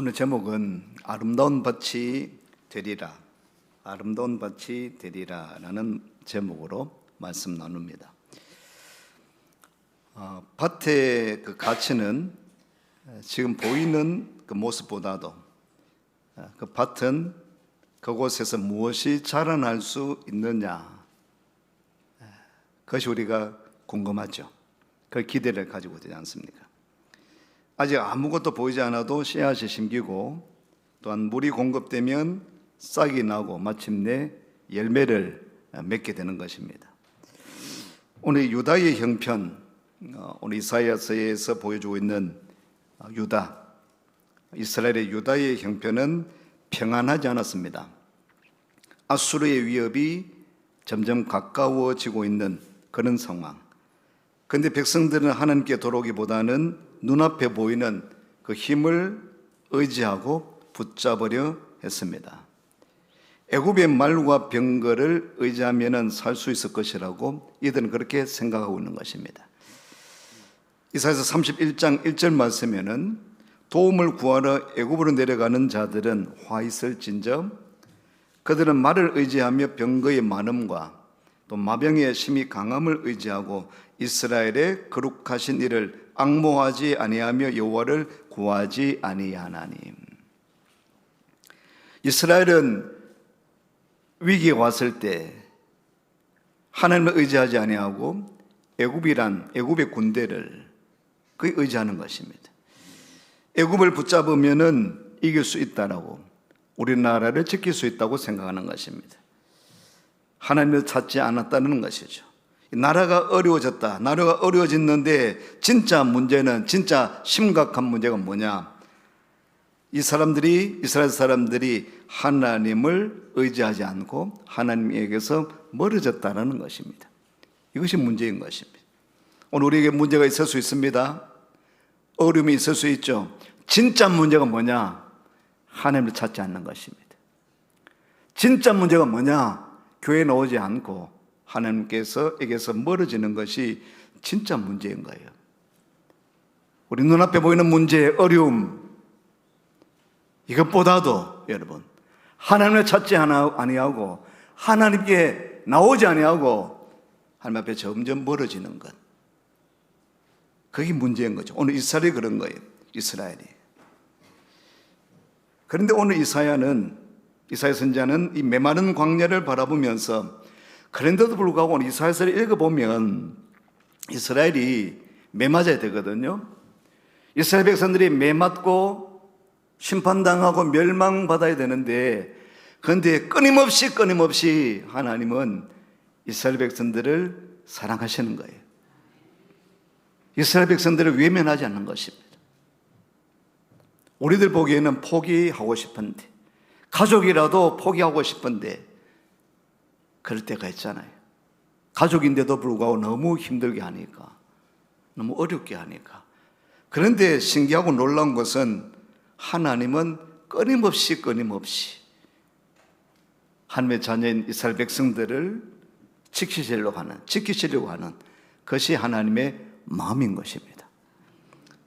오늘 제목은 아름다운 밭이 되리라, 아름다운 밭이 되리라라는 제목으로 말씀 나눕니다. 밭의 그 가치는 지금 보이는 그 모습보다도 그 밭은 그곳에서 무엇이 자라날 수 있느냐, 그것이 우리가 궁금하죠. 그 기대를 가지고 되지 않습니까? 아직 아무것도 보이지 않아도 씨앗이 심기고 또한 물이 공급되면 싹이 나고 마침내 열매를 맺게 되는 것입니다. 오늘 유다의 형편, 오늘 이사야서에서 보여주고 있는 유다, 이스라엘의 유다의 형편은 평안하지 않았습니다. 아수르의 위협이 점점 가까워지고 있는 그런 상황. 그런데 백성들은 하나님께 돌아오기보다는 눈앞에 보이는 그 힘을 의지하고 붙잡으려 했습니다. 애굽의 말과 병거를 의지하면 살 수 있을 것이라고 이들은 그렇게 생각하고 있는 것입니다. 이사야서 31장 1절 말씀에는 도움을 구하러 애굽으로 내려가는 자들은 화 있을진저 그들은 말을 의지하며 병거의 많음과 또 마병의 심히 강함을 의지하고 이스라엘의 거룩하신 이를 앙모하지 아니하며 여호와를 구하지 아니하나니. 이스라엘은 위기에 왔을 때 하나님을 의지하지 아니하고 애굽의 군대를 그에 의지하는 것입니다. 애굽을 붙잡으면은 이길 수 있다라고, 우리나라를 지킬 수 있다고 생각하는 것입니다. 하나님을 찾지 않았다는 것이죠. 나라가 어려워졌다, 나라가 어려워졌는데 진짜 문제는, 진짜 심각한 문제가 뭐냐? 이스라엘 사람들이 하나님을 의지하지 않고 하나님에게서 멀어졌다는 것입니다. 이것이 문제인 것입니다. 오늘 우리에게 문제가 있을 수 있습니다. 어려움이 있을 수 있죠. 진짜 문제가 뭐냐? 하나님을 찾지 않는 것입니다. 진짜 문제가 뭐냐? 교회에 나오지 않고 하나님께서에게서 멀어지는 것이 진짜 문제인 거예요. 우리 눈앞에 보이는 문제, 어려움, 이것보다도 여러분, 하나님을 찾지 아니하고 하나님께 나오지 아니하고 하나님 앞에 점점 멀어지는 것, 그게 문제인 거죠. 오늘 이스라엘이 그런 거예요. 이스라엘이. 그런데 오늘 이사야 선지자는 이 메마른 광야를 바라보면서, 그런데도 불구하고 오늘 이사야서를 읽어보면 이스라엘이 매맞아야 되거든요. 이스라엘 백성들이 매맞고 심판당하고 멸망받아야 되는데, 그런데 끊임없이 하나님은 이스라엘 백성들을 사랑하시는 거예요. 이스라엘 백성들을 외면하지 않는 것입니다. 우리들 보기에는 포기하고 싶은데, 가족이라도 포기하고 싶은데 그럴 때가 있잖아요. 가족인데도 불구하고 너무 힘들게 하니까, 너무 어렵게 하니까. 그런데 신기하고 놀라운 것은 하나님은 끊임없이 하나님의 자녀인 이스라엘 백성들을 지키시려고 하는 것이 하나님의 마음인 것입니다.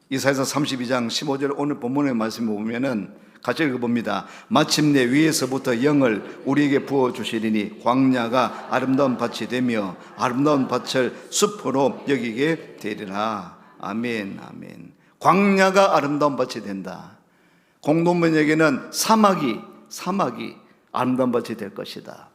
이사야서 32장 15절 오늘 본문의 말씀을 보면은 같이 읽어봅니다. 마침내 위에서부터 영을 우리에게 부어주시리니 광야가 아름다운 밭이 되며 아름다운 밭을 숲으로 여기게 되리라. 아멘, 아멘. 광야가 아름다운 밭이 된다. 공동번역에는 사막이 아름다운 밭이 될 것이다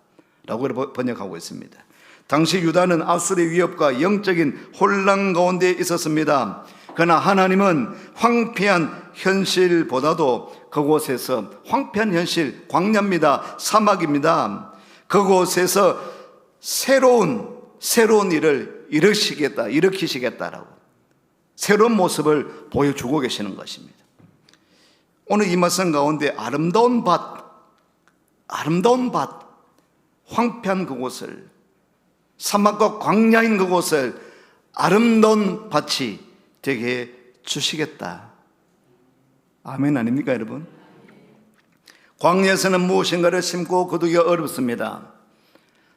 라고 번역하고 있습니다. 당시 유다는 아수르의 위협과 영적인 혼란 가운데 있었습니다. 그러나 하나님은 황폐한 현실보다도 그곳에서, 황폐한 현실, 광야입니다, 사막입니다, 그곳에서 새로운 일을 일으키시겠다라고 새로운 모습을 보여주고 계시는 것입니다. 오늘 이 말씀 가운데 아름다운 밭, 황폐한 그곳을, 사막과 광야인 그곳을 아름다운 밭이 되게 주시겠다. 아멘 아닙니까 여러분? 광야에서는 무엇인가를 심고 거두기가 어렵습니다.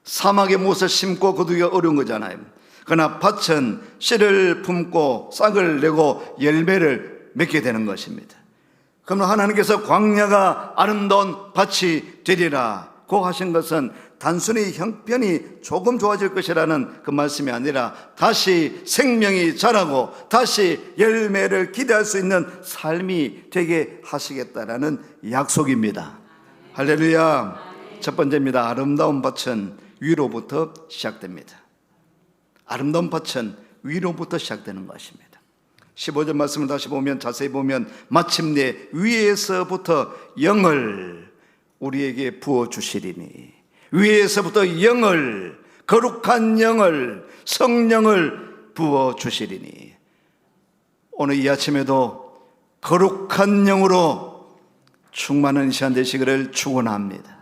사막에 무엇을 심고 거두기가 어려운 거잖아요. 그러나 밭은 씨를 품고 싹을 내고 열매를 맺게 되는 것입니다. 그러면 하나님께서 광야가 아름다운 밭이 되리라고 하신 것은 단순히 형편이 조금 좋아질 것이라는 그 말씀이 아니라 다시 생명이 자라고 다시 열매를 기대할 수 있는 삶이 되게 하시겠다라는 약속입니다. 할렐루야. 첫 번째입니다. 아름다운 밭은 위로부터 시작됩니다. 아름다운 밭은 위로부터 시작되는 것입니다. 15절 말씀을 다시 보면, 자세히 보면, 마침내 위에서부터 영을 우리에게 부어주시리니, 위에서부터 영을, 거룩한 영을, 성령을 부어주시리니, 오늘 이 아침에도 거룩한 영으로 충만한 시간 되시기를 축원합니다.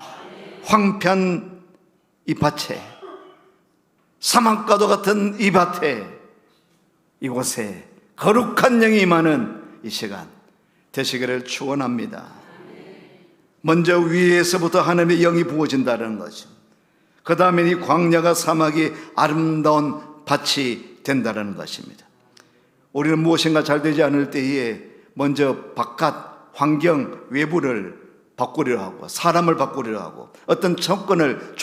황폐한 이 밭에, 사막과도 같은 이 밭에, 이곳에 거룩한 영이 임하는 이 시간 되시기를 축원합니다. 먼저 위에서부터 하나님의 영이 부어진다는 거죠. 그 다음에 이 광야가 사막이 아름다운 밭이 된다는 것입니다. 우리는 무엇인가 잘 되지 않을 때에 먼저 바깥 환경 외부를 바꾸려 하고, 사람을 바꾸려 하고, 어떤 조건을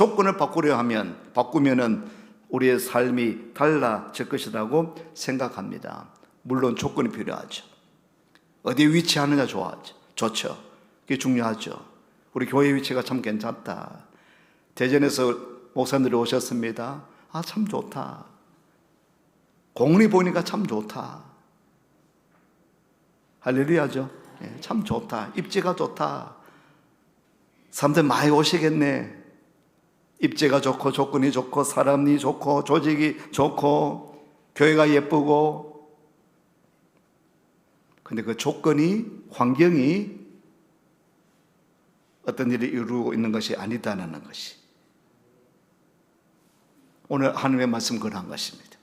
바꾸면은 우리의 삶이 달라질 것이라고 생각합니다. 물론 조건이 필요하죠. 어디에 위치하느냐 좋죠. 그게 중요하죠. 우리 교회 위치가 참 괜찮다. 대전에서 목사님들이 오셨습니다. 아, 참 좋다. 공원이 보니까 참 좋다. 할렐루야죠. 예, 참 좋다. 입지가 좋다. 사람들 많이 오시겠네. 입지가 좋고, 조건이 좋고, 사람이 좋고, 조직이 좋고, 교회가 예쁘고. 근데 그 조건이, 환경이 어떤 일을 이루고 있는 것이 아니다라는 것이 오늘 하나님의 말씀 그러한 것입니다.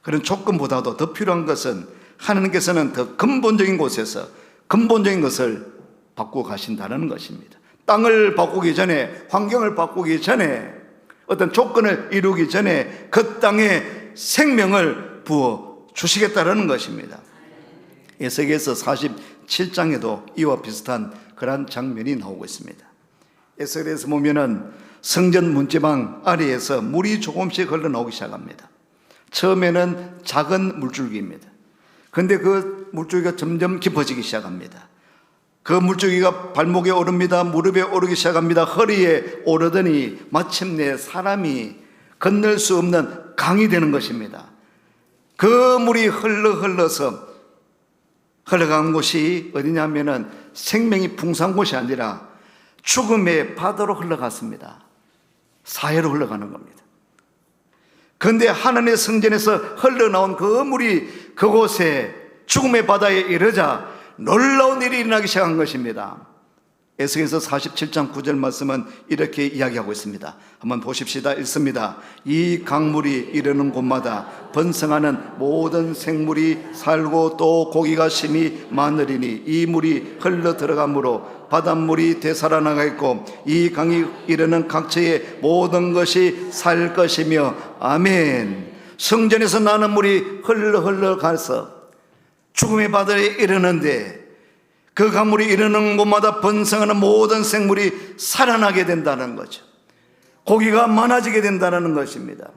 그런 조건보다도 더 필요한 것은 하나님께서는 더 근본적인 곳에서 근본적인 것을 바꾸고 가신다는 것입니다. 땅을 바꾸기 전에, 환경을 바꾸기 전에, 어떤 조건을 이루기 전에 그 땅에 생명을 부어 주시겠다는 것입니다. 에스겔서 47장에도 이와 비슷한 그런 장면이 나오고 있습니다. 에스겔에서 보면은 성전 문지방 아래에서 물이 조금씩 흘러나오기 시작합니다. 처음에는 작은 물줄기입니다. 그런데 그 물줄기가 점점 깊어지기 시작합니다. 그 물줄기가 발목에 오릅니다. 무릎에 오르기 시작합니다. 허리에 오르더니 마침내 사람이 건널 수 없는 강이 되는 것입니다. 그 물이 흘러서 흘러간 곳이 어디냐면은 생명이 풍성한 곳이 아니라 죽음의 바다로 흘러갔습니다. 사해로 흘러가는 겁니다. 그런데 하나님의 성전에서 흘러나온 그 물이 그곳에 죽음의 바다에 이르자 놀라운 일이 일어나기 시작한 것입니다. 에스겔서 47장 9절 말씀은 이렇게 이야기하고 있습니다. 한번 보십시다. 읽습니다. 이 강물이 이르는 곳마다 번성하는 모든 생물이 살고 또 고기가 심히 많으리니 이 물이 흘러 들어가므로 바닷물이 되살아나가 있고 이 강이 이르는 각처의 모든 것이 살 것이며 아멘. 성전에서 나는 물이 흘러가서 죽음의 바다에 이르는데 그 강물이 이르는 곳마다 번성하는 모든 생물이 살아나게 된다는 거죠. 고기가 많아지게 된다는 것입니다.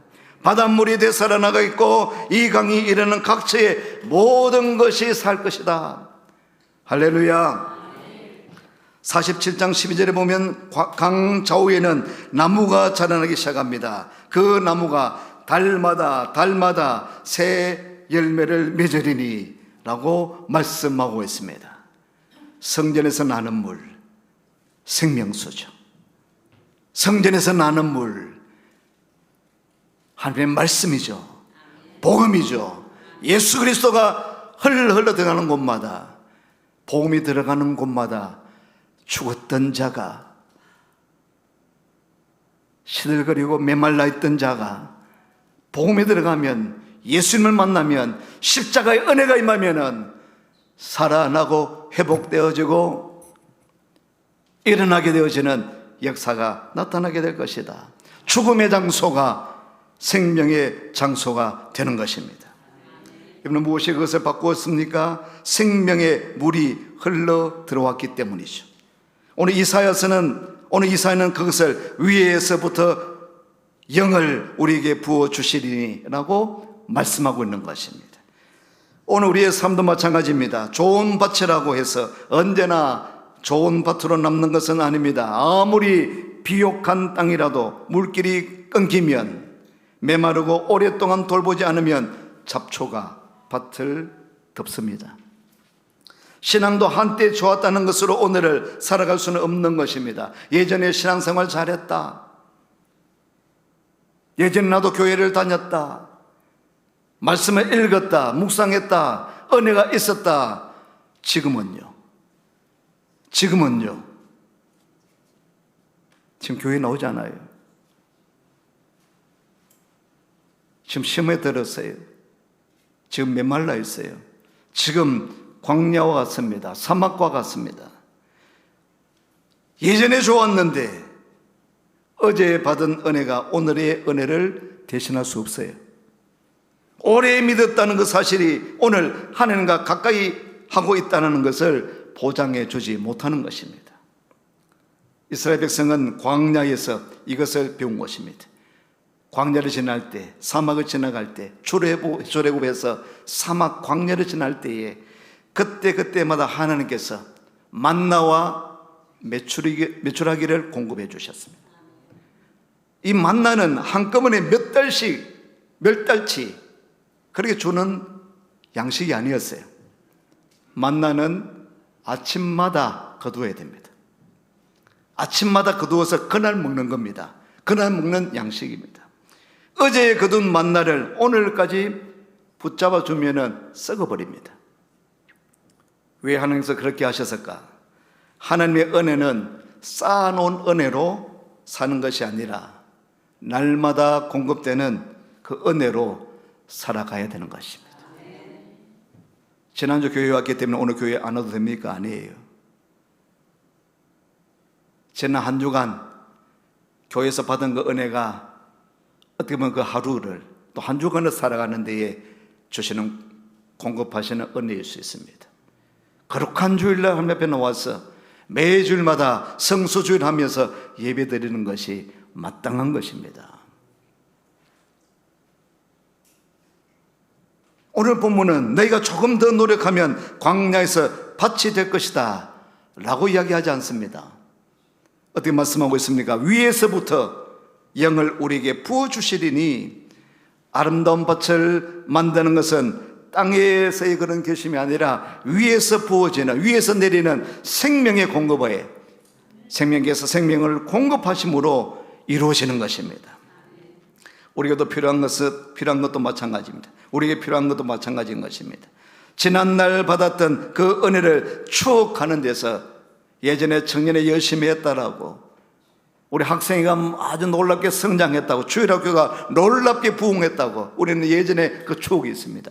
바닷물이 되살아나가 있고 이 강이 이르는 각처의 모든 것이 살 것이다. 할렐루야. 47장 12절에 보면 강 좌우에는 나무가 자라나기 시작합니다. 그 나무가 달마다 새 열매를 맺으리니 라고 말씀하고 있습니다. 성전에서 나는 물, 생명수죠. 성전에서 나는 물, 하나님의 말씀이죠. 복음이죠. 예수 그리스도가 흘러 들어가는 곳마다, 복음이 들어가는 곳마다 죽었던 자가, 시들거리고 메말라 있던 자가 복음이 들어가면, 예수님을 만나면, 십자가의 은혜가 임하면은 살아나고 회복되어지고 일어나게 되어지는 역사가 나타나게 될 것이다. 죽음의 장소가 생명의 장소가 되는 것입니다. 여러분, 무엇이 그것을 바꾸었습니까? 생명의 물이 흘러 들어왔기 때문이죠. 오늘 이사야는 그것을 위에서부터 영을 우리에게 부어주시리라고 말씀하고 있는 것입니다. 오늘 우리의 삶도 마찬가지입니다. 좋은 밭이라고 해서 언제나 좋은 밭으로 남는 것은 아닙니다. 아무리 비옥한 땅이라도 물길이 끊기면, 메마르고 오랫동안 돌보지 않으면 잡초가 밭을 덮습니다. 신앙도 한때 좋았다는 것으로 오늘을 살아갈 수는 없는 것입니다. 예전에 신앙생활 잘했다, 예전에 나도 교회를 다녔다, 말씀을 읽었다, 묵상했다, 은혜가 있었다. 지금은요? 지금 교회 나오지 않아요. 지금 시험에 들었어요. 지금 메말라 있어요. 지금 광야와 같습니다. 사막과 같습니다. 예전에 좋았는데 어제 받은 은혜가 오늘의 은혜를 대신할 수 없어요. 오래 믿었다는 그 사실이 오늘 하나님과 가까이 하고 있다는 것을 보장해 주지 못하는 것입니다. 이스라엘 백성은 광야에서 이것을 배운 것입니다. 광야를 지날 때, 사막을 지나갈 때, 출애굽에서 사막 광야를 지날 때에 그때마다 하나님께서 만나와 메추라기를 공급해 주셨습니다. 이 만나는 한꺼번에 몇 달치 그렇게 주는 양식이 아니었어요. 만나는 아침마다 거두어야 됩니다. 아침마다 거두어서 그날 먹는 겁니다. 그날 먹는 양식입니다. 어제 거둔 만나를 오늘까지 붙잡아 주면은 썩어버립니다. 왜 하나님께서 그렇게 하셨을까? 하나님의 은혜는 쌓아놓은 은혜로 사는 것이 아니라 날마다 공급되는 그 은혜로 살아가야 되는 것입니다. 지난주 교회 왔기 때문에 오늘 교회 안 와도 됩니까? 아니에요. 지난 한 주간 교회에서 받은 그 은혜가 어떻게 보면 그 하루를 또 한 주간을 살아가는 데에 주시는, 공급하시는 은혜일 수 있습니다. 거룩한 주일날 하나님 앞에 나와서 매주일마다 성수주일 하면서 예배 드리는 것이 마땅한 것입니다. 오늘 본문은 너희가 조금 더 노력하면 광야에서 밭이 될 것이다 라고 이야기하지 않습니다. 어떻게 말씀하고 있습니까? 위에서부터 영을 우리에게 부어주시리니, 아름다운 밭을 만드는 것은 땅에서의 그런 결심이 아니라 위에서 부어지는, 위에서 내리는 생명의 공급에, 생명께서 생명을 공급하심으로 이루어지는 것입니다. 우리에게도 필요한 것도 마찬가지입니다. 우리에게 필요한 것도 마찬가지인 것입니다. 지난날 받았던 그 은혜를 추억하는 데서, 예전에 청년에 열심히 했다라고, 우리 학생이가 아주 놀랍게 성장했다고, 주일학교가 놀랍게 부흥했다고, 우리는 예전에 그 추억이 있습니다.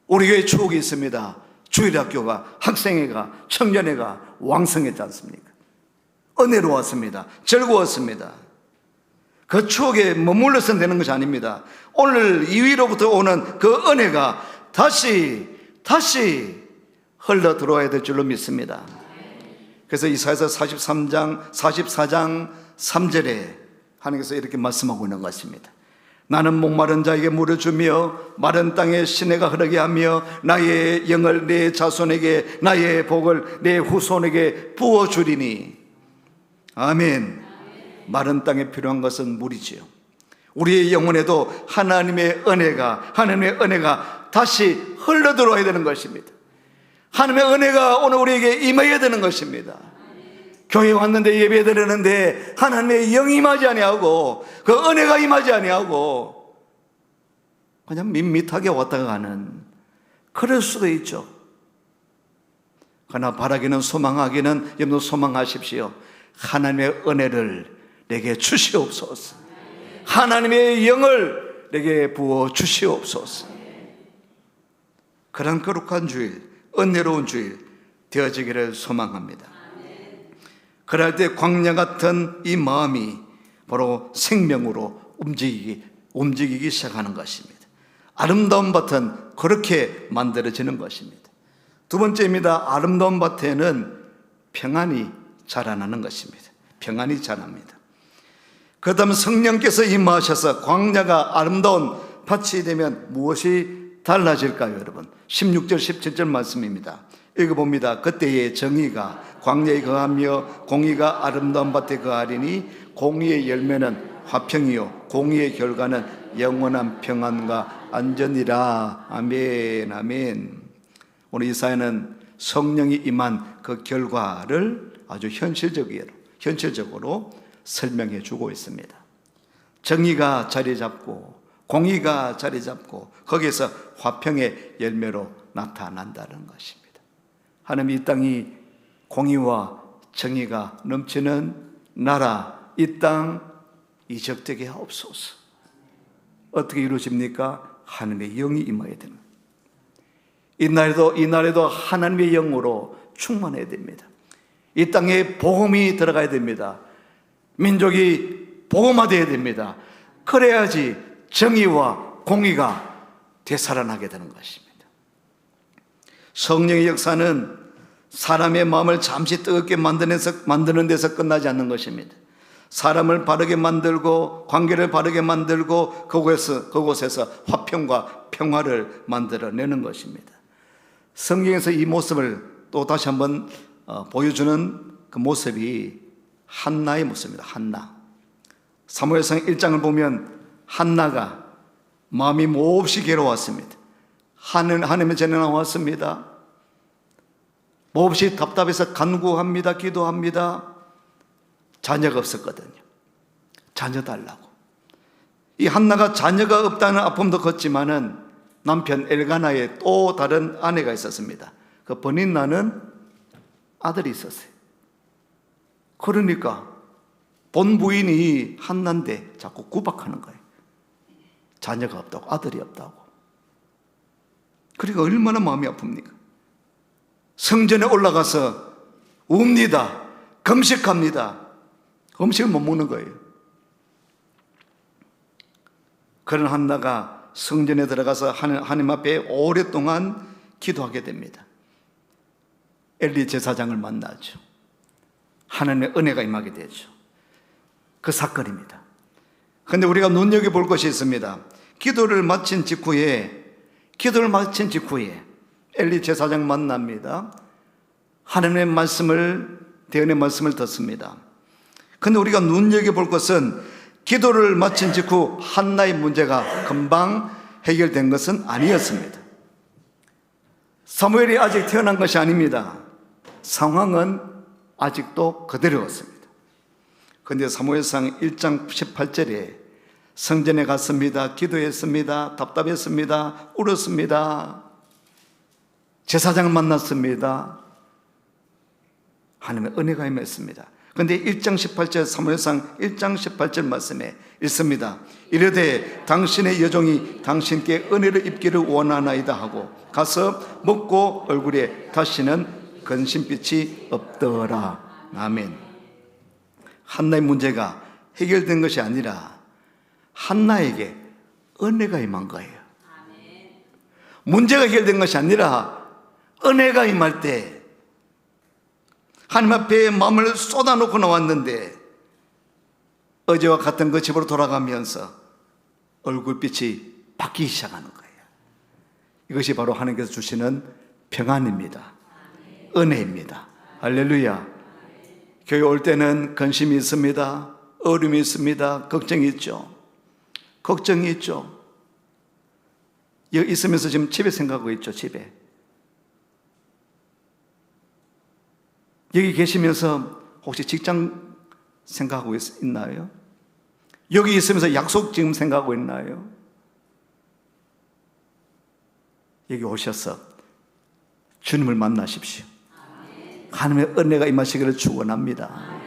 우리 교회 추억이 있습니다. 주일학교가, 학생회가, 청년회가 왕성했지 않습니까? 은혜로웠습니다. 즐거웠습니다. 그 추억에 머물러서 되는 것이 아닙니다. 오늘 이위로부터 오는 그 은혜가 다시 흘러 들어와야 될 줄로 믿습니다. 그래서 이사야서 44장 3절에 하나님께서 이렇게 말씀하고 있는 것입니다. 나는 목마른 자에게 물을 주며 마른 땅에 시내가 흐르게 하며 나의 영을 내 자손에게, 나의 복을 내 후손에게 부어주리니. 아멘. 마른 땅에 필요한 것은 물이지요. 우리의 영혼에도 하나님의 은혜가 다시 흘러 들어와야 되는 것입니다. 하나님의 은혜가 오늘 우리에게 임해야 되는 것입니다. 교회 왔는데 예배 드리는데 하나님의 영이 임하지 아니하고 그 은혜가 임하지 아니하고 그냥 밋밋하게 왔다가 가는, 그럴 수도 있죠. 그러나 바라기는, 소망하기는, 여러분 소망하십시오. 하나님의 은혜를 내게 주시옵소서. 하나님의 영을 내게 부어 주시옵소서. 그런 거룩한 주일, 은혜로운 주일 되어지기를 소망합니다. 그럴 때 광야 같은 이 마음이 바로 생명으로 움직이기 시작하는 것입니다. 아름다운 밭은 그렇게 만들어지는 것입니다. 두 번째입니다. 아름다운 밭에는 평안이 자라나는 것입니다. 평안이 자랍니다. 그 다음 성령께서 임하셔서 광야가 아름다운 밭이 되면 무엇이 달라질까요, 여러분? 16절 17절 말씀입니다. 읽어봅니다. 그때에 정의가 광야에 거하며 공의가 아름다운 밭에 거하리니 공의의 열매는 화평이요 공의의 결과는 영원한 평안과 안전이라. 아멘, 아멘. 오늘 이사야는 성령이 임한 그 결과를 아주 현실적으로 설명해 주고 있습니다. 정의가 자리 잡고 공의가 자리 잡고 거기에서 화평의 열매로 나타난다는 것입니다. 하나님, 이 땅이 공의와 정의가 넘치는 나라, 이 땅 이적되게 하옵소서. 어떻게 이루어집니까? 하나님의 영이 임하게 됩니다. 이 날에도 하나님의 영으로 충만해야 됩니다. 이 땅에 복음이 들어가야 됩니다. 민족이 복음화되어야 됩니다. 그래야지 정의와 공의가 되살아나게 되는 것입니다. 성령의 역사는 사람의 마음을 잠시 뜨겁게 만드는 데서 끝나지 않는 것입니다. 사람을 바르게 만들고 관계를 바르게 만들고 그곳에서 화평과 평화를 만들어내는 것입니다. 성경에서 이 모습을 또 다시 한번 보여주는 그 모습이 한나의 모습입니다. 한나. 사무엘상 1장을 보면 한나가 마음이 몹시 괴로웠습니다. 하나님의 전에 나왔습니다. 몹시 답답해서 간구합니다. 기도합니다. 자녀가 없었거든요. 자녀 달라고. 이 한나가 자녀가 없다는 아픔도 컸지만은 남편 엘가나의 또 다른 아내가 있었습니다. 그 버닌나는 아들이 있었어요. 그러니까 본 부인이 한나인데 자꾸 구박하는 거예요. 자녀가 없다고, 아들이 없다고. 그러니까 얼마나 마음이 아픕니까? 성전에 올라가서 웁니다. 금식합니다. 음식을 못 먹는 거예요. 그런 한나가 성전에 들어가서 하나님 앞에 오랫동안 기도하게 됩니다. 엘리 제사장을 만나죠. 하나님의 은혜가 임하게 되죠. 그 사건입니다. 그런데 우리가 눈여겨볼 것이 있습니다. 기도를 마친 직후에 엘리 제사장 만납니다. 하나님의 말씀을, 대언의 말씀을 듣습니다. 그런데 우리가 눈여겨볼 것은 기도를 마친 직후 한나의 문제가 금방 해결된 것은 아니었습니다. 사무엘이 아직 태어난 것이 아닙니다. 상황은 아직도 그대로였습니다. 그런데 사무엘상 1장 18절에 성전에 갔습니다. 기도했습니다. 답답했습니다. 울었습니다. 제사장을 만났습니다. 하나님의 은혜가 임했습니다. 그런데 1장 18절, 사무엘상 1장 18절 말씀에 있습니다. 이르되 당신의 여종이 당신께 은혜를 입기를 원하나이다 하고 가서 먹고 얼굴에 다시는 근심빛이 없더라. 아멘. 한나의 문제가 해결된 것이 아니라 한나에게 은혜가 임한 거예요. 문제가 해결된 것이 아니라 은혜가 임할 때 하나님 앞에 마음을 쏟아놓고 나왔는데 어제와 같은 그 집으로 돌아가면서 얼굴빛이 바뀌기 시작하는 거예요. 이것이 바로 하나님께서 주시는 평안입니다. 은혜입니다. 할렐루야. 교회 올 때는 근심이 있습니다. 어려움이 있습니다. 걱정이 있죠. 걱정이 있죠. 여기 있으면서 지금 집에 생각하고 있죠. 집에. 여기 계시면서 혹시 직장 생각하고 있나요? 여기 있으면서 약속 지금 생각하고 있나요? 여기 오셔서 주님을 만나십시오. 하나님의 은혜가 임하시기를 축원합니다.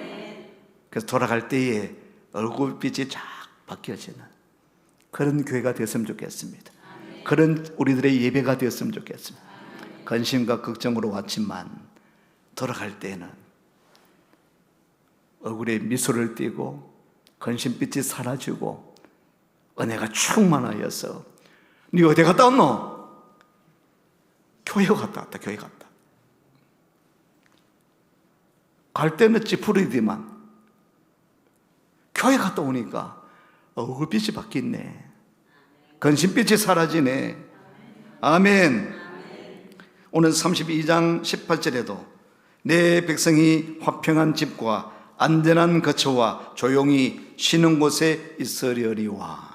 그래서 돌아갈 때에 얼굴빛이 쫙 바뀌어지는 그런 교회가 되었으면 좋겠습니다. 그런 우리들의 예배가 되었으면 좋겠습니다. 근심과 걱정으로 왔지만 돌아갈 때는 얼굴에 미소를 띠고 근심빛이 사라지고 은혜가 충만하여서 니 어디 갔다 왔노? 교회 갔다 왔다. 교회 갔다. 갈 때는 찌푸리디만 교회 갔다 오니까 얼굴빛이 바뀌네. 근심빛이 사라지네. 아멘. 오늘 32장 18절에도 내 백성이 화평한 집과 안전한 거처와 조용히 쉬는 곳에 있으려니와.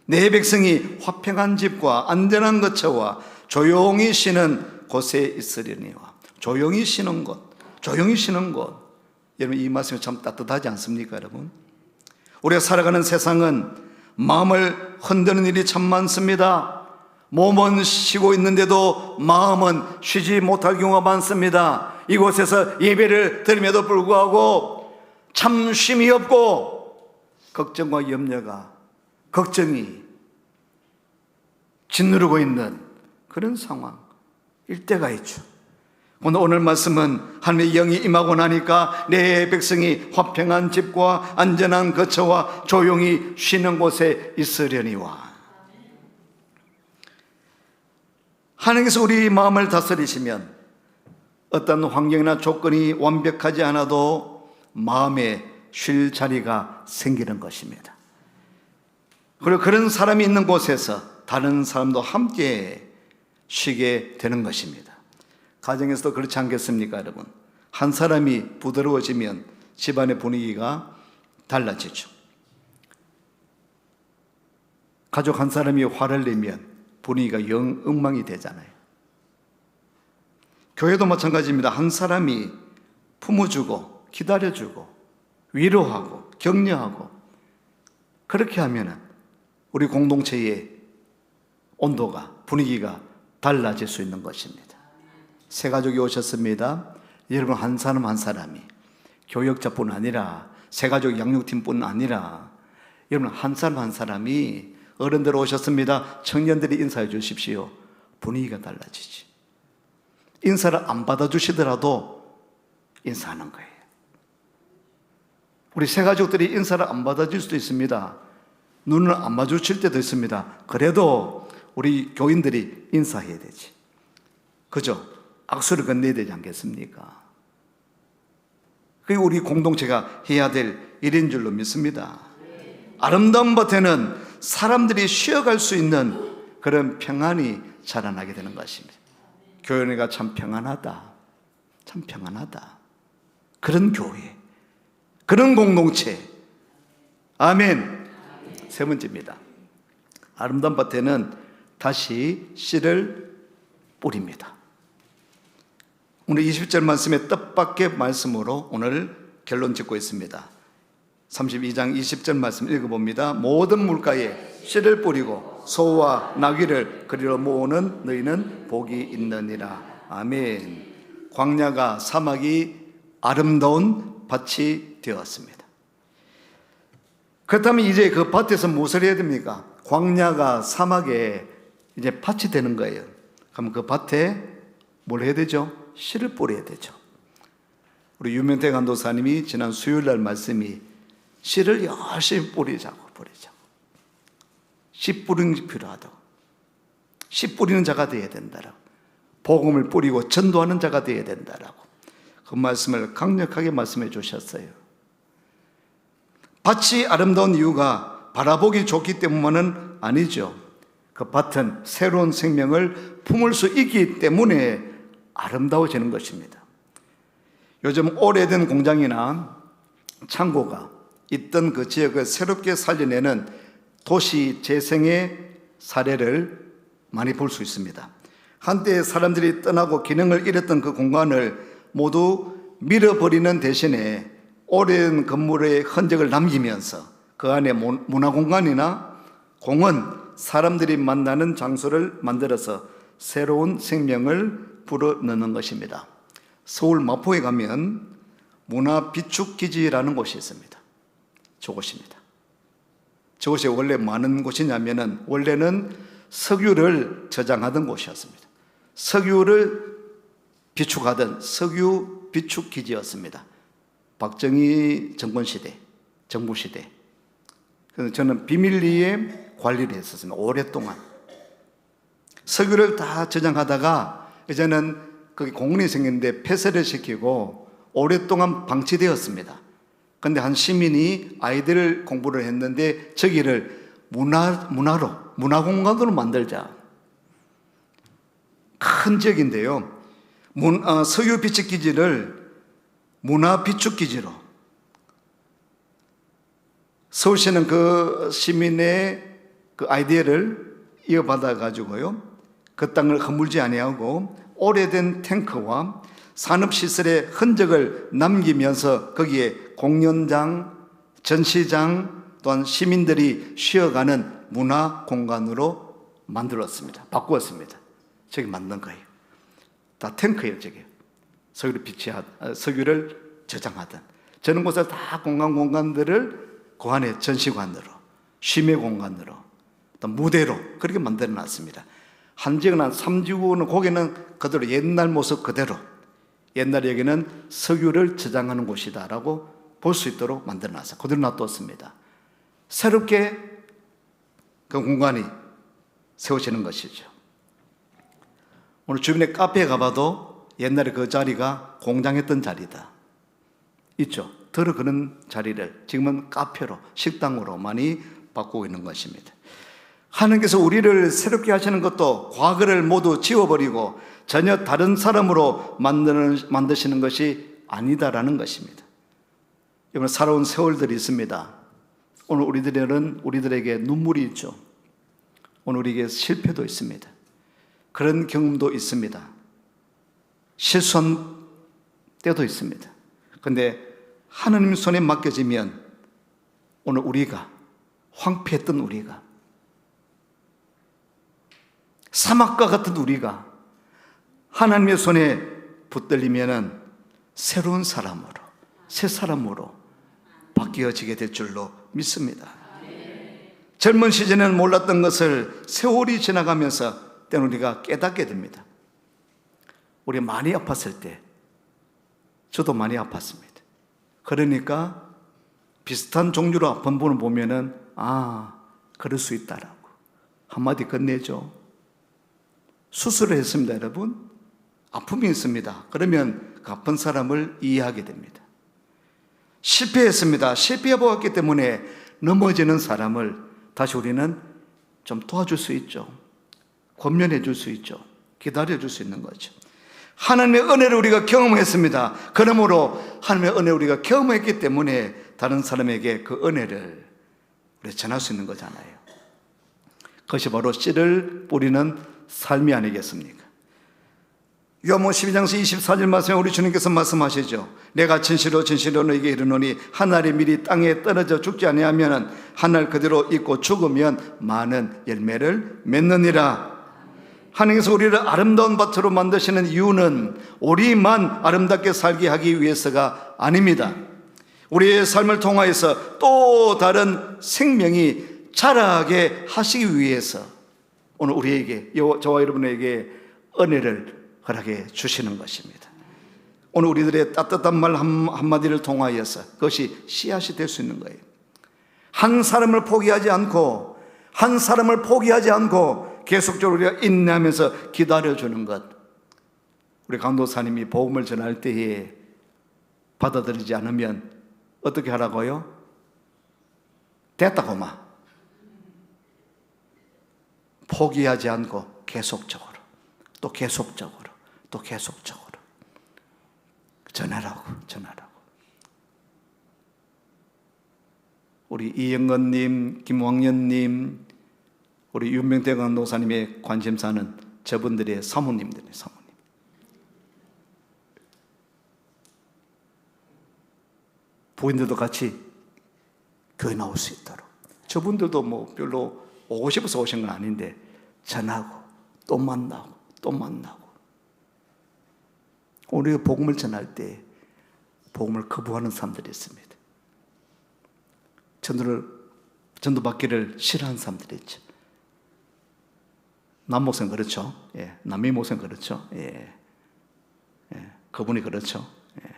내 백성이 화평한 집과 안전한 거처와 조용히 쉬는 곳에 있으려니와. 조용히 쉬는 곳, 조용히 쉬는 곳. 여러분, 이 말씀이 참 따뜻하지 않습니까, 여러분? 우리가 살아가는 세상은 마음을 흔드는 일이 참 많습니다. 몸은 쉬고 있는데도 마음은 쉬지 못할 경우가 많습니다. 이곳에서 예배를 드림에도 불구하고 참 쉼이 없고 걱정과 염려가, 걱정이 짓누르고 있는 그런 상황일 때가 있죠. 오늘 말씀은 하나님의 영이 임하고 나니까 내 백성이 화평한 집과 안전한 거처와 조용히 쉬는 곳에 있으려니와. 하나님께서 우리 마음을 다스리시면 어떤 환경이나 조건이 완벽하지 않아도 마음에 쉴 자리가 생기는 것입니다. 그리고 그런 사람이 있는 곳에서 다른 사람도 함께 쉬게 되는 것입니다. 가정에서도 그렇지 않겠습니까, 여러분? 한 사람이 부드러워지면 집안의 분위기가 달라지죠. 가족 한 사람이 화를 내면 분위기가 영 엉망이 되잖아요. 교회도 마찬가지입니다. 한 사람이 품어주고 기다려주고 위로하고 격려하고 그렇게 하면 우리 공동체의 온도가, 분위기가 달라질 수 있는 것입니다. 새 가족이 오셨습니다. 여러분, 한 사람 한 사람이 교역자뿐 아니라 새 가족 양육팀뿐 아니라 여러분, 한 사람 한 사람이 어른들 오셨습니다. 청년들이 인사해 주십시오. 분위기가 달라지지. 인사를 안 받아주시더라도 인사하는 거예요. 우리 새 가족들이 인사를 안 받아줄 수도 있습니다. 눈을 안 마주칠 때도 있습니다. 그래도 우리 교인들이 인사해야 되지. 그죠? 악수를 건네야 되지 않겠습니까? 그게 우리 공동체가 해야 될 일인 줄로 믿습니다. 아름다운 밭에는 사람들이 쉬어갈 수 있는 그런 평안이 자라나게 되는 것입니다. 교회가 참 평안하다. 참 평안하다. 그런 교회, 그런 공동체. 아멘. 세 번째입니다. 아름다운 밭에는 다시 씨를 뿌립니다. 오늘 20절 말씀의 뜻밖의 말씀으로 오늘 결론 짓고 있습니다. 32장 20절 말씀 읽어봅니다. 모든 물가에 씨를 뿌리고 소와 나귀를 그리로 모으는 너희는 복이 있느니라. 아멘. 광야가 사막이 아름다운 밭이 되었습니다. 그렇다면 이제 그 밭에서 무엇을 해야 됩니까? 광야가 사막에 이제 밭이 되는 거예요. 그럼 그 밭에 뭘 해야 되죠? 씨를 뿌려야 되죠. 우리 유명태 간도사님이 지난 수요일날 말씀이 씨를 열심히 뿌리자고. 씨 뿌리는 게 필요하다고. 씨 뿌리는 자가 되어야 된다라고. 복음을 뿌리고 전도하는 자가 되어야 된다라고. 그 말씀을 강력하게 말씀해 주셨어요. 밭이 아름다운 이유가 바라보기 좋기 때문만은 아니죠. 그 밭은 새로운 생명을 품을 수 있기 때문에 아름다워지는 것입니다. 요즘 오래된 공장이나 창고가 있던 그 지역을 새롭게 살려내는 도시 재생의 사례를 많이 볼 수 있습니다. 한때 사람들이 떠나고 기능을 잃었던 그 공간을 모두 밀어버리는 대신에 오랜 건물의 흔적을 남기면서 그 안에 문화공간이나 공원, 사람들이 만나는 장소를 만들어서 새로운 생명을 불어넣는 것입니다. 서울 마포에 가면 문화비축기지라는 곳이 있습니다. 저곳입니다. 저곳이 원래 많은 곳이냐면은 원래는 석유를 저장하던 곳이었습니다. 석유를 비축하던 석유 비축기지였습니다. 박정희 정권 시대, 정부 시대. 그래서 저는 비밀리에 관리를 했었습니다. 오랫동안. 석유를 다 저장하다가 이제는 거기 공원이 생겼는데 폐쇄를 시키고 오랫동안 방치되었습니다. 근데 한 시민이 아이들 공부를 했는데 저기를 문화공간으로 만들자. 큰 지역인데요. 석유 비축 기지를 문화 비축 기지로. 서울시는 그 시민의 그 아이디어를 이어받아 가지고요. 그 땅을 허물지 아니하고 오래된 탱크와 산업시설의 흔적을 남기면서 거기에 공연장, 전시장 또한 시민들이 쉬어가는 문화공간으로 만들었습니다. 바꾸었습니다. 저기 만든 거예요. 다 탱크예요, 저게. 석유를 저장하던. 저런 곳을 다 공간들을 그 안에 전시관으로, 쉼의 공간으로, 또 무대로 그렇게 만들어 놨습니다. 한 지역은 한 3지구는 거기는 그대로 옛날 모습 그대로, 옛날 여기는 석유를 저장하는 곳이다라고 볼 수 있도록 만들어 놨어요. 그대로 놔뒀습니다. 새롭게 그 공간이 세워지는 것이죠. 오늘 주변에 카페에 가봐도 옛날에 그 자리가 공장했던 자리다. 있죠. 더러 그런 자리를 지금은 카페로, 식당으로 많이 바꾸고 있는 것입니다. 하나님께서 우리를 새롭게 하시는 것도 과거를 모두 지워버리고 전혀 다른 사람으로 만드시는 것이 아니다라는 것입니다. 여러분, 살아온 세월들이 있습니다. 오늘 우리들에게 눈물이 있죠. 오늘 우리에게 실패도 있습니다. 그런 경험도 있습니다. 실수한 때도 있습니다. 그런데 하나님 손에 맡겨지면 오늘 우리가 황폐했던 우리가 사막과 같은 우리가 하나님의 손에 붙들리면 새로운 사람으로, 새 사람으로 바뀌어지게 될 줄로 믿습니다. 젊은 시절에는 몰랐던 것을 세월이 지나가면서 때는 우리가 깨닫게 됩니다. 우리 많이 아팠을 때 저도 많이 아팠습니다. 그러니까 비슷한 종류로 아픈 분을 보면은 그럴 수 있다라고 한마디 건네죠. 수술을 했습니다, 여러분. 아픔이 있습니다. 그러면 그 아픈 사람을 이해하게 됩니다. 실패했습니다. 실패해보았기 때문에 넘어지는 사람을 다시 우리는 좀 도와줄 수 있죠. 권면해 줄 수 있죠. 기다려 줄 수 있는 거죠. 하나님의 은혜를 우리가 경험했습니다. 그러므로 하나님의 은혜를 우리가 경험했기 때문에 다른 사람에게 그 은혜를 우리가 전할 수 있는 거잖아요. 그것이 바로 씨를 뿌리는 삶이 아니겠습니까? 요한복음 12장 24절 말씀에 우리 주님께서 말씀하시죠. 내가 진실로 진실로 너에게 이르노니 한 알이 미리 땅에 떨어져 죽지 아니하면 한 알 그대로 있고 죽으면 많은 열매를 맺느니라. 하나님께서 우리를 아름다운 밭으로 만드시는 이유는 우리만 아름답게 살게 하기 위해서가 아닙니다. 우리의 삶을 통하여서 또 다른 생명이 자라게 하시기 위해서 오늘 우리에게, 저와 여러분에게 은혜를 허락해 주시는 것입니다. 오늘 우리들의 따뜻한 말 한마디를 통하여서 그것이 씨앗이 될 수 있는 거예요. 한 사람을 포기하지 않고 계속적으로 우리가 인내하면서 기다려주는 것. 우리 강도사님이 복음을 전할 때에 받아들이지 않으면 어떻게 하라고요? 됐다고만. 포기하지 않고 계속적으로 전하라고. 우리 이영건님, 김왕년님, 우리 윤명태 강도사님의 관심사는 저분들의 사모님들이에요. 사모님. 부인들도 같이 교회 나올 수 있도록. 저분들도 뭐 별로 오고 싶어서 오신 건 아닌데 전하고 또 만나고 우리가 복음을 전할 때 복음을 거부하는 사람들이 있습니다. 전도 받기를 싫어하는 사람들이 있죠. 남 목사는 그렇죠. 예. 남미 목사는 그렇죠. 예. 그분이 그렇죠. 예.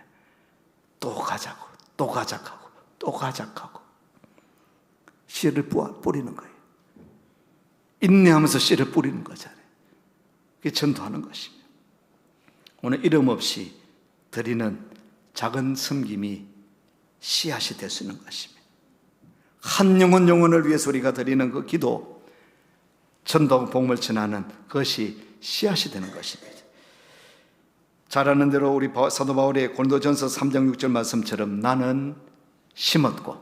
또 가자고 씨를 뿌리는 거예요. 인내하면서 씨를 뿌리는 거잖아요. 그게 전도하는 것입니다. 오늘 이름 없이 드리는 작은 섬김이 씨앗이 될 수 있는 것입니다. 한 영혼을 위해서 우리가 드리는 그 기도, 전도하고 복음을 전하는 그것이 씨앗이 되는 것입니다. 잘 아는 대로 우리 사도 바울의 고린도전서 3장 6절 말씀처럼 나는 심었고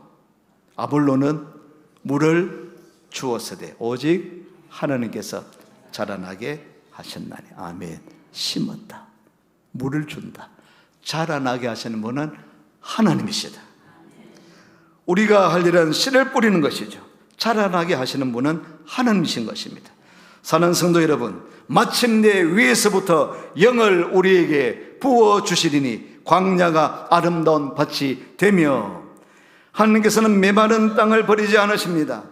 아볼로는 물을 주었으되 오직 하나님께서 자라나게 하셨나니. 아멘. 심었다, 물을 준다, 자라나게 하시는 분은 하나님이시다. 우리가 할 일은 씨를 뿌리는 것이죠. 자라나게 하시는 분은 하나님이신 것입니다. 사는 성도 여러분, 마침내 위에서부터 영을 우리에게 부어주시리니 광야가 아름다운 밭이 되며, 하나님께서는 메마른 땅을 버리지 않으십니다.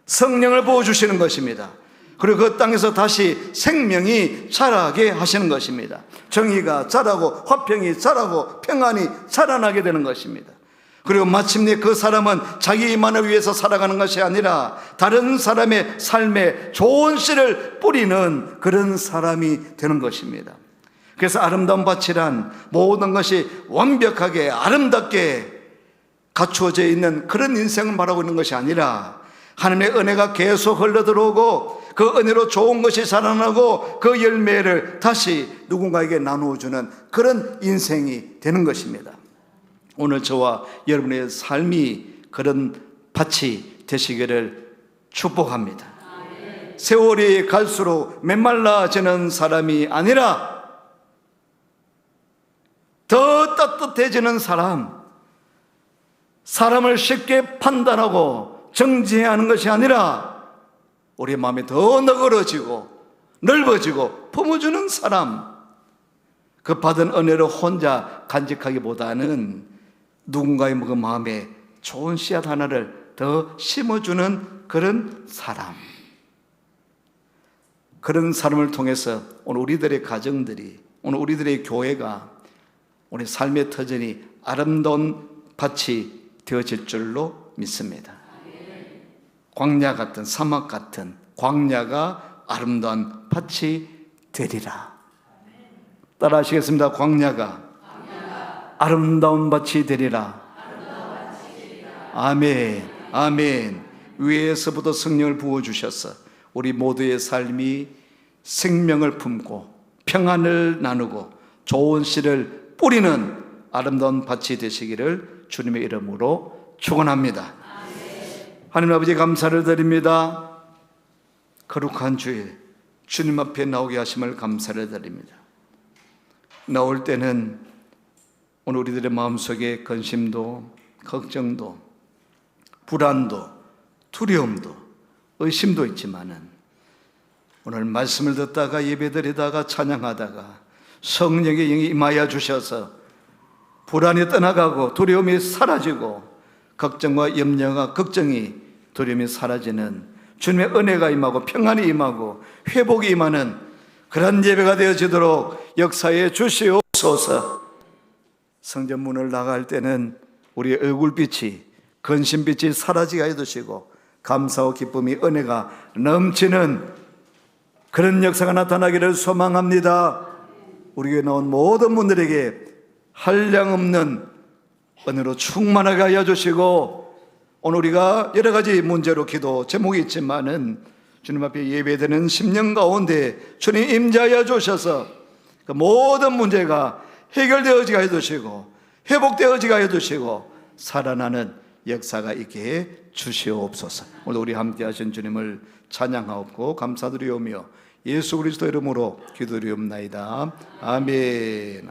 성령을 부어주시는 것입니다. 그리고 그 땅에서 다시 생명이 자라게 하시는 것입니다. 정의가 자라고 화평이 자라고 평안이 자라나게 되는 것입니다. 그리고 마침내 그 사람은 자기만을 위해서 살아가는 것이 아니라 다른 사람의 삶에 좋은 씨를 뿌리는 그런 사람이 되는 것입니다. 그래서 아름다운 밭이란 모든 것이 완벽하게 아름답게 갖추어져 있는 그런 인생을 말하고 있는 것이 아니라 하나님의 은혜가 계속 흘러들어오고 그 은혜로 좋은 것이 자라나고 그 열매를 다시 누군가에게 나누어주는 그런 인생이 되는 것입니다. 오늘 저와 여러분의 삶이 그런 밭이 되시기를 축복합니다. 세월이 갈수록 메말라지는 사람이 아니라 더 따뜻해지는 사람, 사람을 쉽게 판단하고 정죄하는 것이 아니라 우리 마음이 더 너그러지고 넓어지고 품어주는 사람, 그 받은 은혜를 혼자 간직하기보다는 누군가의 그 마음에 좋은 씨앗 하나를 더 심어주는 그런 사람, 그런 사람을 통해서 오늘 우리들의 가정들이, 오늘 우리들의 교회가, 우리 삶의 터전이 아름다운 밭이 되어질 줄로 믿습니다. 광야 같은, 사막 같은 광야가 아름다운 밭이 되리라. 따라 하시겠습니다. 광야가 아름다운 밭이 되리라. 아멘. 아멘. 위에서부터 성령을 부어주셔서 우리 모두의 삶이 생명을 품고 평안을 나누고 좋은 씨를 뿌리는 아름다운 밭이 되시기를 주님의 이름으로 축원합니다. 하나님 아버지, 감사를 드립니다. 거룩한 주일 주님 앞에 나오게 하심을 감사를 드립니다. 나올 때는 오늘 우리들의 마음속에 근심도, 걱정도, 불안도, 두려움도, 의심도 있지만은 오늘 말씀을 듣다가 예배드리다가 찬양하다가 성령의 영이 임하여 주셔서 불안이 떠나가고 두려움이 사라지고 걱정과 염려가 걱정이 두려움이 사라지는 주님의 은혜가 임하고 평안이 임하고 회복이 임하는 그런 예배가 되어지도록 역사해 주시옵소서. 성전 문을 나갈 때는 우리의 얼굴빛이, 근심빛이 사라지게 해주시고 감사와 기쁨이, 은혜가 넘치는 그런 역사가 나타나기를 소망합니다. 우리 교회에 나온 모든 분들에게 한량없는 은혜로 충만하게 하여 주시고, 오늘 우리가 여러 가지 문제로 기도 제목이 있지만은 주님 앞에 예배되는 10년 가운데 주님 임재하여 주셔서 그 모든 문제가 해결되어지게 해주시고 회복되어지게 해주시고 살아나는 역사가 있게 해 주시옵소서. 오늘 우리 함께 하신 주님을 찬양하옵고 감사드리오며 예수 그리스도 이름으로 기도드리옵나이다. 아멘.